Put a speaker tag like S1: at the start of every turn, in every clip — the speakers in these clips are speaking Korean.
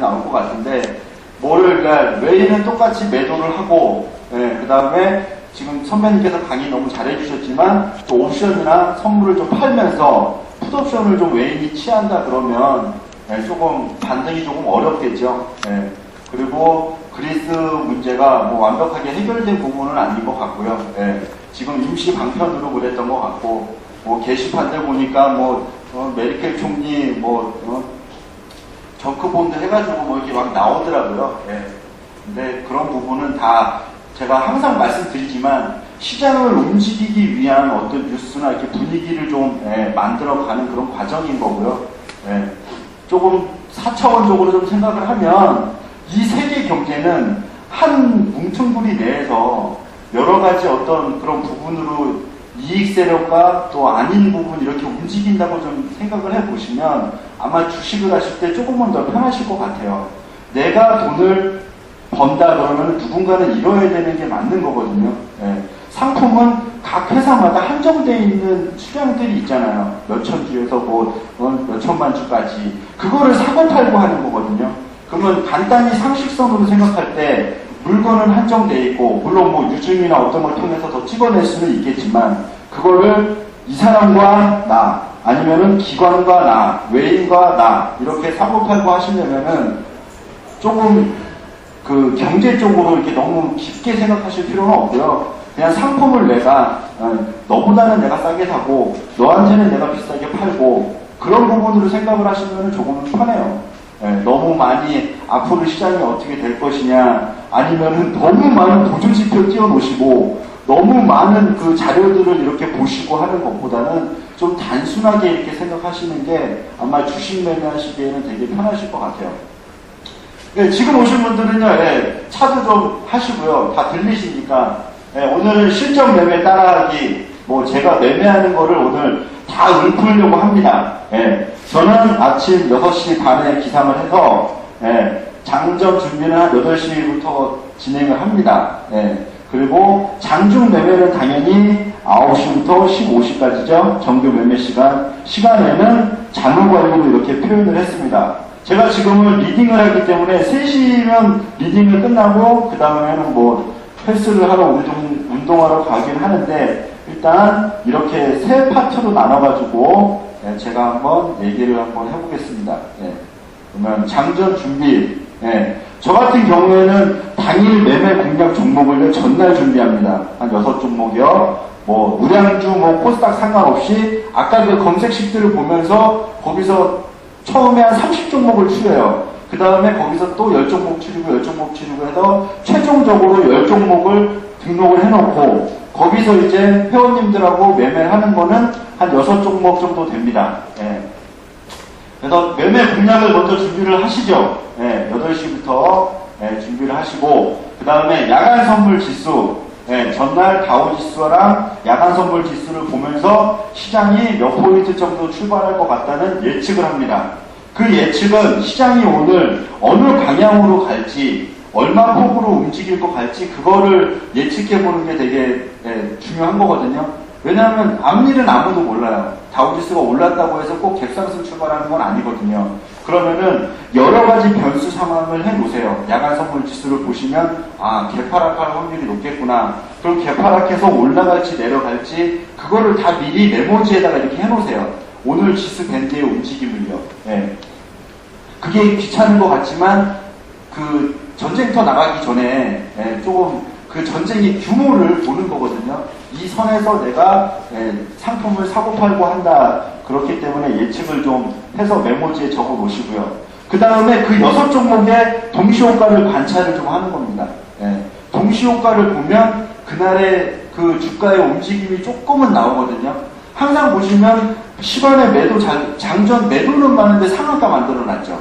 S1: 나올 것 같은데, 그러니까 외인은 똑같이 매도를 하고, 그 다음에 지금 선배님께서 강의 너무 잘해주셨지만, 또 옵션이나 선물을 좀 팔면서 풋옵션을 좀 외인이 취한다 그러면, 조금 반등이 조금 어렵겠죠. 그리고 그리스 문제가 뭐 완벽하게 해결된 부분은 아닌 것 같고요. 지금 임시 방편으로 그랬던 것 같고, 뭐 게시판들 보니까 메르켈 총리 정크본드 해가지고 뭐 이렇게 막 나오더라고요. 근데 그런 부분은 다 제가 항상 말씀드리지만 시장을 움직이기 위한 어떤 뉴스나 이렇게 분위기를 좀 만들어가는 그런 과정인 거고요. 조금 4차원적으로 좀 생각을 하면 이 세계 경제는 한 뭉퉁구리 내에서 여러 가지 어떤 그런 부분으로 이익 세력과 또 아닌 부분 이렇게 움직인다고 좀 생각을 해보시면 아마 주식을 하실 때 조금은 더 편하실 것 같아요. 내가 돈을 번다 그러면 누군가는 잃어야 되는 게 맞는 거거든요. 상품은 각 회사마다 한정되어 있는 수량들이 있잖아요. 몇천 주에서 몇천만 주까지. 그거를 사고 팔고 하는 거거든요. 그러면 간단히 상식선으로 생각할 때 물건은 한정되어 있고, 물론 뭐 유증이나 어떤 걸 통해서 더 찍어낼 수는 있겠지만, 그거를 이 사람과 나, 아니면은 기관과 나, 외인과 나, 이렇게 사고팔고 하시려면은 조금 그 경제적으로 이렇게 너무 깊게 생각하실 필요는 없고요. 그냥 상품을 내가, 너보다는 내가 싸게 사고, 너한테는 내가 비싸게 팔고, 그런 부분으로 생각을 하시면 조금 편해요. 너무 많이 앞으로 시장이 어떻게 될 것이냐, 아니면은 너무 많은 보조지표 띄워놓으시고 너무 많은 그 자료들을 이렇게 보시고 하는 것보다는 좀 단순하게 이렇게 생각하시는 게 아마 주식 매매하시기에는 되게 편하실 것 같아요. 지금 오신 분들은요, 차도 좀 하시고요. 다 들리시니까 오늘은 실전 매매 따라하기, 제가 매매하는 거를 오늘 다 읊으려고 합니다. 저는 아침 6시 반에 기상을 해서 장전 준비는 한 8시부터 진행을 합니다. 그리고 장중 매매는 당연히 9시부터 15시까지죠. 정규 매매 시간에는 잔호관리로 이렇게 표현을 했습니다. 제가 지금은 리딩을 하기 때문에 3시면 리딩을 끝나고 그 다음에는 헬스를 하러 운동하러 가긴 하는데, 일단 이렇게 세 파트로 나눠가지고 제가 한번 얘기를 한번 해보겠습니다. 그러면 장전 준비. 저 같은 경우에는 당일 매매 공략 종목을 전날 준비합니다. 한 6종목이요. 우량주, 코스닥 상관없이 아까 그 검색식들을 보면서 거기서 처음에 한 30종목을 추려요. 그 다음에 거기서 또 10종목 추리고 10종목 추리고 해서 최종적으로 10종목을 등록을 해놓고, 거기서 이제 회원님들하고 매매를 하는 거는 한 6종목 정도 됩니다. 그래서 매매 공략을 먼저 준비를 하시죠. 8시부터 준비를 하시고, 그 다음에 야간 선물 지수, 전날 다우 지수랑 야간 선물 지수를 보면서 시장이 몇 포인트 정도 출발할 것 같다는 예측을 합니다. 그 예측은 시장이 오늘 어느 방향으로 갈지, 얼마 폭으로 움직일 것 같지, 그거를 예측해보는 게 되게 중요한 거거든요. 왜냐하면 앞일은 아무도 몰라요. 다우지수가 올랐다고 해서 꼭 갭상승 출발하는 건 아니거든요. 그러면은 여러 가지 변수 상황을 해놓으세요. 야간 선물 지수를 보시면 개파락할 확률이 높겠구나. 그럼 개파락해서 올라갈지 내려갈지 그거를 다 미리 메모지에다가 이렇게 해놓으세요. 오늘 지수 밴드의 움직임을요. 그게 귀찮은 것 같지만 그 전쟁터 나가기 전에 조금 그 전쟁의 규모를 보는 거거든요. 이 선에서 내가 상품을 사고 팔고 한다. 그렇기 때문에 예측을 좀 해서 메모지에 적어 놓으시고요. 그 다음에 그 6종목의 동시효과를 관찰을 좀 하는 겁니다. 동시효과를 보면 그날의 그 주가의 움직임이 조금은 나오거든요. 항상 보시면 시간의 매도, 장전 매도는 많은데 상한가 만들어 놨죠.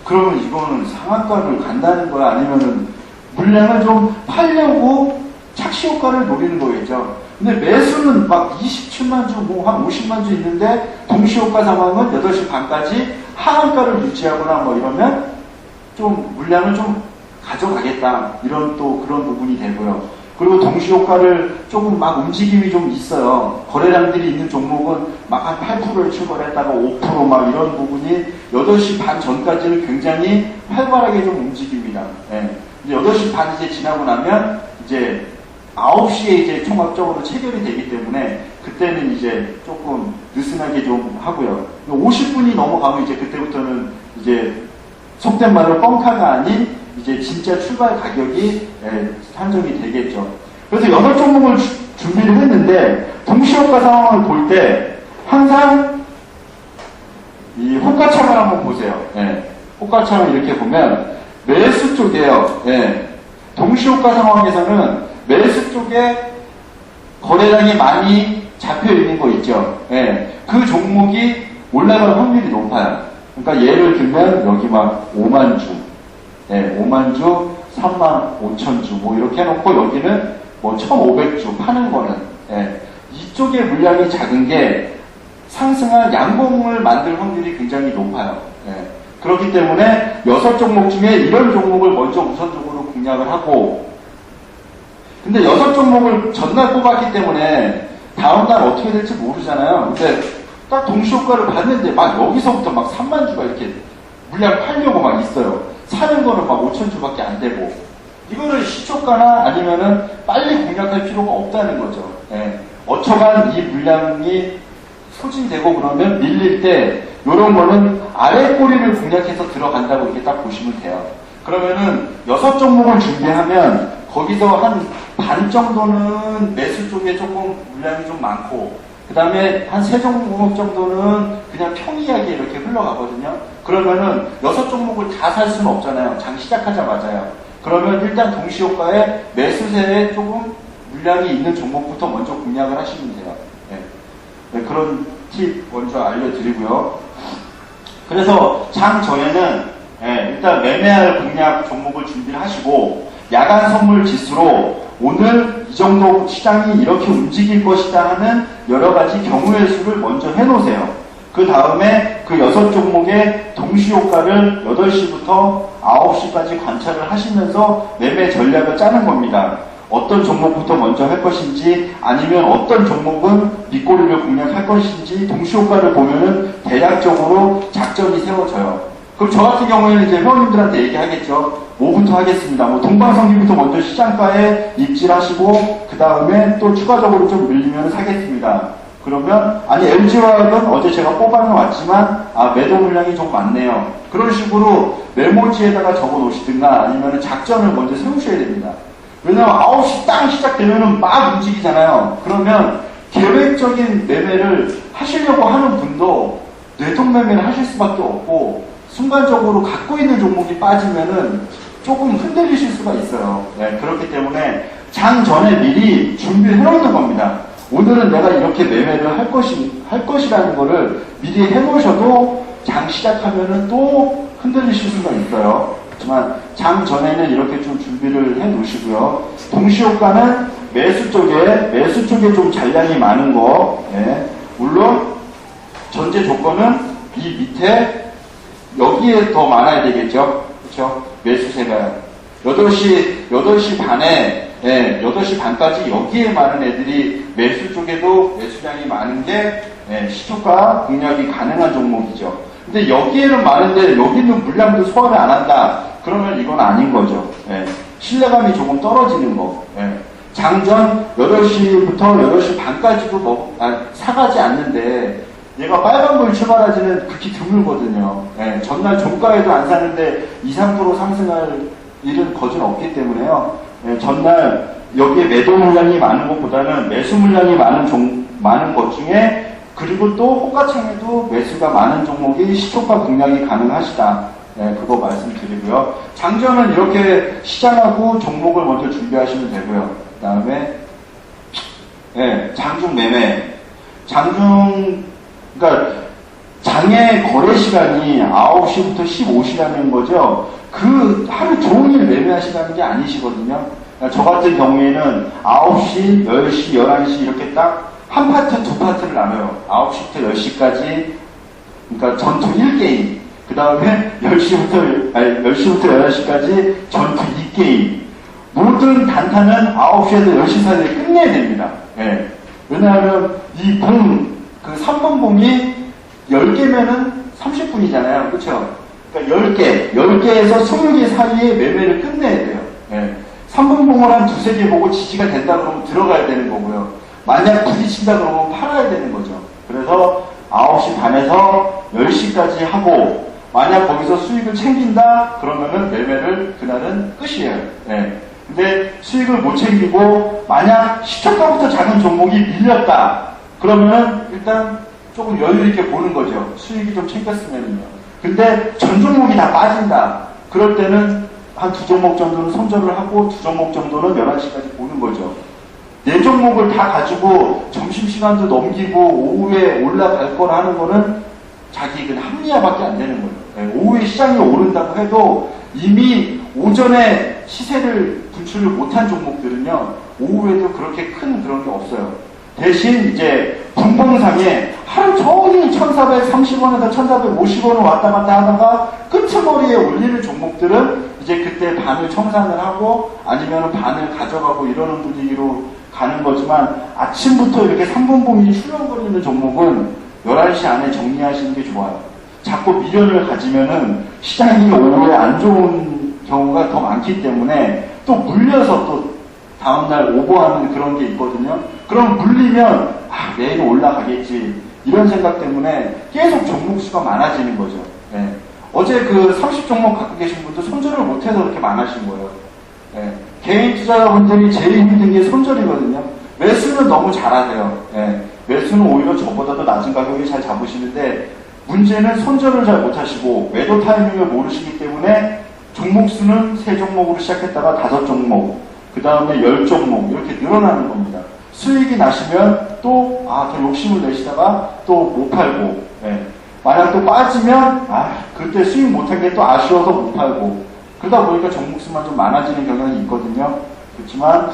S1: 그러면 이거는 상한가를 간다는 거야? 아니면은 물량을 좀 팔려고 착시 효과를 노리는 거겠죠. 근데 매수는 막 27만 주, 한 50만 주 있는데 동시효과 상황은 8시 반까지 하한가를 유지하거나 이러면 좀 물량을 좀 가져가겠다. 이런 또 그런 부분이 되고요. 그리고 동시효과를 조금 막 움직임이 좀 있어요. 거래량들이 있는 종목은 막 한 8%를 출발했다가 5% 이런 부분이 8시 반 전까지는 굉장히 활발하게 좀 움직입니다. 예. 8시 반 이제 지나고 나면 이제 9시에 이제 총합적으로 체결이 되기 때문에 그때는 이제 조금 느슨하게 좀 하고요. 50분이 넘어가면 이제 그때부터는 이제 속된 말로 뻥카가 아닌 이제 진짜 출발 가격이 산정이 되겠죠. 그래서 8종목을 준비를 했는데 동시효과 상황을 볼 때 항상 이 호가창을 한번 보세요. 호가창을 이렇게 보면 매수 쪽이에요. 동시효과 상황에서는 매수 쪽에 거래량이 많이 잡혀 있는 거 있죠. 그 종목이 올라갈 확률이 높아요. 그러니까 예를 들면 여기 막 5만 주, 5만 주, 3만 5천 주, 뭐 이렇게 해놓고 여기는 뭐 1,500주 파는 거는, 이쪽의 물량이 작은 게 상승한 양봉을 만들 확률이 굉장히 높아요. 그렇기 때문에 6종목 중에 이런 종목을 먼저 우선적으로 공략을 하고, 근데 6종목을 전날 뽑았기 때문에 다음날 어떻게 될지 모르잖아요. 근데 딱 동시효과를 봤는데 막 여기서부터 막 3만 주가 이렇게 물량 팔려고 막 있어요. 사는 거는 막 5천 주밖에 안 되고. 이거는 시초가나 아니면은 빨리 공략할 필요가 없다는 거죠. 어처간 이 물량이 소진되고 그러면 밀릴 때 이런 거는 아래 꼬리를 공략해서 들어간다고 이렇게 딱 보시면 돼요. 그러면은 6종목을 준비하면 거기서 한 반 정도는 매수 쪽에 조금 물량이 좀 많고 그 다음에 한 3종목 정도는 그냥 평이하게 이렇게 흘러가거든요. 그러면은 6종목을 다 살 수는 없잖아요. 장 시작하자마자요. 그러면 일단 동시효과에 매수세에 조금 물량이 있는 종목부터 먼저 공략을 하시면 돼요. 그런 팁 먼저 알려드리고요. 그래서 장 전에는 일단 매매할 공략 종목을 준비를 하시고 야간 선물 지수로 오늘 이 정도 시장이 이렇게 움직일 것이다 하는 여러 가지 경우의 수를 먼저 해놓으세요. 그 다음에 그 6종목의 동시효과를 8시부터 9시까지 관찰을 하시면서 매매 전략을 짜는 겁니다. 어떤 종목부터 먼저 할 것인지 아니면 어떤 종목은 밑꼬리를 공략할 것인지 동시효과를 보면은 대략적으로 작전이 세워져요. 그럼 저 같은 경우에는 이제 회원님들한테 얘기하겠죠. 뭐부터 하겠습니다. 뭐 동방성기부터 먼저 시장가에 입질하시고 그 다음에 또 추가적으로 좀 밀리면 사겠습니다. 그러면 아니 LG화학은 어제 제가 뽑아놓았지만 매도 물량이 좀 많네요. 그런 식으로 메모지에다가 적어 놓으시든가 아니면 작전을 먼저 세우셔야 됩니다. 왜냐면 9시 딱 시작되면은 막 움직이잖아요. 그러면 계획적인 매매를 하시려고 하는 분도 뇌동매매를 하실 수밖에 없고 순간적으로 갖고 있는 종목이 빠지면은 조금 흔들리실 수가 있어요. 그렇기 때문에 장 전에 미리 준비를 해놓는 겁니다. 오늘은 내가 이렇게 매매를 할 것이라는 거를 미리 해놓으셔도 장 시작하면은 또 흔들리실 수가 있어요. 하지만 장 전에는 이렇게 좀 준비를 해 놓으시고요. 동시효과는 매수 쪽에 좀 잔량이 많은 거, 물론 전제 조건은 이 밑에 여기에 더 많아야 되겠죠. 그렇죠? 매수세가 8시 반에 8시 반까지 여기에 많은 애들이 매수 쪽에도 매수량이 많은 게 시초가 공략이 가능한 종목이죠. 근데 여기에는 많은데 여기는 물량도 소화를 안 한다. 그러면 이건 아닌 거죠. 신뢰감이 조금 떨어지는 거. 장전 8시부터 8시 반까지도 사가지 않는데 얘가 빨간불 출발하지는 극히 드물거든요. 전날 종가에도 안 사는데 2, 3% 상승할 일은 거진 없기 때문에요. 전날 여기에 매도 물량이 많은 것보다는 매수 물량이 많은 것 중에 그리고 또 호가창에도 매수가 많은 종목이 시초가 공략이 가능하시다. 그거 말씀드리고요. 장전은 이렇게 시장하고 종목을 먼저 준비하시면 되고요. 그 다음에 장중 매매. 그러니까 장의 거래 시간이 9시부터 15시라는 거죠. 그 하루 종일 매매하시라는 게 아니시거든요. 그러니까 저 같은 경우에는 9시, 10시, 11시 이렇게 딱 한 파트, 두 파트를 나눠요. 9시부터 10시까지, 그러니까 전투 1게임. 그 다음에 10시부터 11시까지 전투 2게임. 모든 단타는 9시에서 10시 사이에 끝내야 됩니다. 예. 왜냐하면 이 그 3번 봉이 10개면은 30분이잖아요. 그쵸? 그러니까 10개에서 20개 사이에 매매를 끝내야 돼요. 예. 3번 봉을 한 두세 개 보고 지지가 된다 그러면 들어가야 되는 거고요. 만약 부딪힌다 그러면 팔아야 되는 거죠. 그래서 9시 반에서 10시까지 하고, 만약 거기서 수익을 챙긴다 그러면은 매매를 그날은 끝이에요. 예. 근데 수익을 못 챙기고 만약 시초가부터 작은 종목이 밀렸다 그러면은 일단 조금 여유 있게 보는 거죠. 수익이 좀 챙겼으면요. 근데 전 종목이 다 빠진다 그럴 때는 한 두 종목 정도는 손절을 하고 두 종목 정도는 11시까지 보는 거죠. 네 종목을 다 가지고 점심시간도 넘기고 오후에 올라갈 거라 하는 거는 자기 그냥 합리화밖에 안 되는 거예요. 네, 오후에 시장이 오른다고 해도 이미 오전에 시세를 분출을 못한 종목들은요, 오후에도 그렇게 큰 그런 게 없어요. 대신 이제 분봉상에 하루 종일 1430원에서 1450원을 왔다 갔다 하다가 끄트머리에 올리는 종목들은 이제 그때 반을 청산을 하고 아니면 반을 가져가고 이러는 분위기로 가는 거지만, 아침부터 이렇게 3분봉이 출렁거리는 종목은 11시 안에 정리하시는 게 좋아요. 자꾸 미련을 가지면은 시장이 오후에 안 좋은 경우가 더 많기 때문에 또 물려서 또 다음날 오버하는 그런 게 있거든요. 그럼 물리면 내일 올라가겠지 이런 생각 때문에 계속 종목 수가 많아지는 거죠. 네. 어제 그 30종목 갖고 계신 분도 손절을 못해서 그렇게 많아진 거예요. 네. 개인 투자자분들이 제일 힘든 게 손절이거든요. 매수는 너무 잘하세요. 네. 매수는 오히려 저보다도 낮은 가격에 잘 잡으시는데, 문제는 손절을 잘 못하시고 매도 타이밍을 모르시기 때문에 종목 수는 3종목으로 시작했다가 5종목, 그 다음에 10종목 이렇게 늘어나는 겁니다. 수익이 나시면 또 더 욕심을 내시다가 또 못 팔고, 예. 만약 또 빠지면 그때 수익 못한 게 또 아쉬워서 못 팔고, 그러다 보니까 종목 수만 좀 많아지는 경향이 있거든요. 그렇지만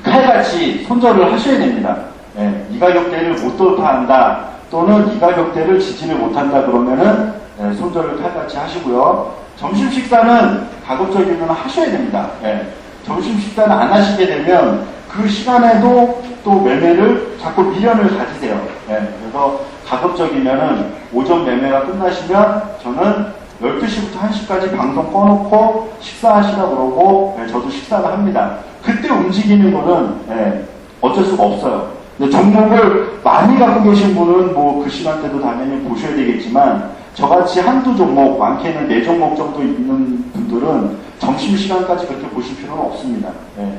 S1: 칼같이 손절을 하셔야 됩니다. 예. 이 가격대를 못 돌파한다 또는 이 가격대를 지지를 못한다 그러면은 손절을 칼같이 하시고요. 점심 식사는 가급적이면 하셔야 됩니다. 예. 점심 식사는 안 하시게 되면 그 시간에도 또 매매를 자꾸 미련을 가지세요. 예. 그래서 가급적이면은 오전 매매가 끝나시면 저는 12시부터 1시까지 방송 꺼놓고 식사하시라 그러고, 저도 식사를 합니다. 그때 움직이는 거는 어쩔 수가 없어요. 근데 종목을 많이 갖고 계신 분은 뭐 그 시간대도 당연히 보셔야 되겠지만, 저같이 한두 종목, 많게는 4종목 정도 있는 분들은 점심시간까지 그렇게 보실 필요는 없습니다. 예.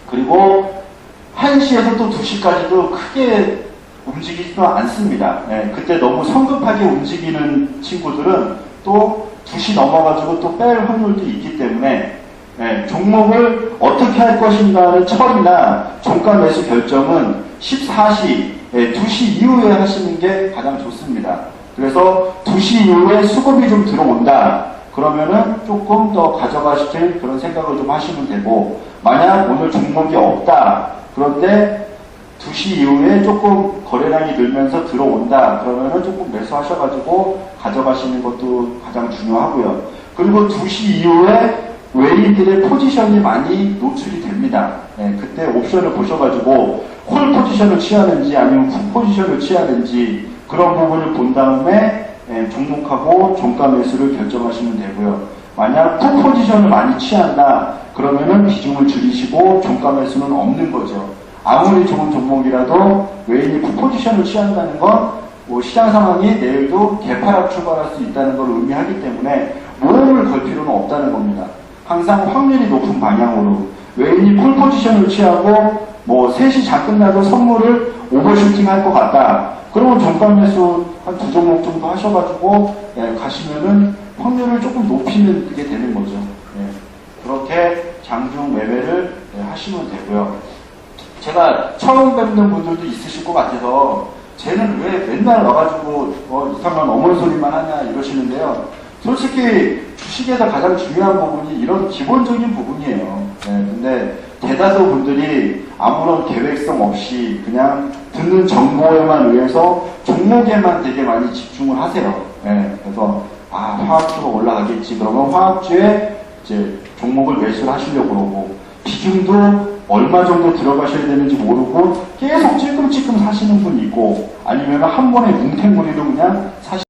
S1: 그리고 1시에서 또 2시까지도 크게 움직이지도 않습니다. 예. 그때 너무 성급하게 움직이는 친구들은 또 2시 넘어가지고 또 뺄 확률도 있기 때문에, 종목을 어떻게 할 것인가는 처리나 종가 매수 결정은 14시, 2시 이후에 하시는 게 가장 좋습니다. 그래서 2시 이후에 수급이 좀 들어온다 그러면은 조금 더 가져가실 그런 생각을 좀 하시면 되고, 만약 오늘 종목이 없다 그런데 2시 이후에 조금 거래량이 늘면서 들어온다 그러면은 조금 매수하셔가지고 가져가시는 것도 가장 중요하고요. 그리고 2시 이후에 외인들의 포지션이 많이 노출이 됩니다. 그때 옵션을 보셔가지고 콜 포지션을 취하는지 아니면 풋 포지션을 취하는지 그런 부분을 본 다음에 종목하고 종가 매수를 결정하시면 되고요. 만약 풋 포지션을 많이 취한다 그러면은 비중을 줄이시고 종가 매수는 없는 거죠. 아무리 좋은 종목이라도 외인이 풋 포지션을 취한다는 건 뭐 시장 상황이 내일도 개파락 출발할 수 있다는 걸 의미하기 때문에 모험을 걸 필요는 없다는 겁니다. 항상 확률이 높은 방향으로 외인이 풀 포지션을 취하고 뭐 3시 장 끝나도 선물을 오버슈팅 할 것 같다. 그러면 종가 매수 한 2종목 정도 하셔가지고 가시면은 확률을 조금 높이는 게 되는 거죠. 그렇게 장중 매매를 하시면 되고요. 제가 처음 뵙는 분들도 있으실 것 같아서 쟤는 왜 맨날 와가지고 이상한 어머니 소리만 하냐 이러시는데요. 솔직히 주식에서 가장 중요한 부분이 이런 기본적인 부분이에요. 근데 대다수 분들이 아무런 계획성 없이 그냥 듣는 정보에만 의해서 종목에만 되게 많이 집중을 하세요. 그래서 화학주가 올라가겠지. 그러면 화학주에 이제 종목을 매수를 하시려고 그러고 비중도 얼마 정도 들어가셔야 되는지 모르고 계속 찔끔찔끔 사시는 분이 있고 아니면 한 번에 뭉탱구리로 그냥 사시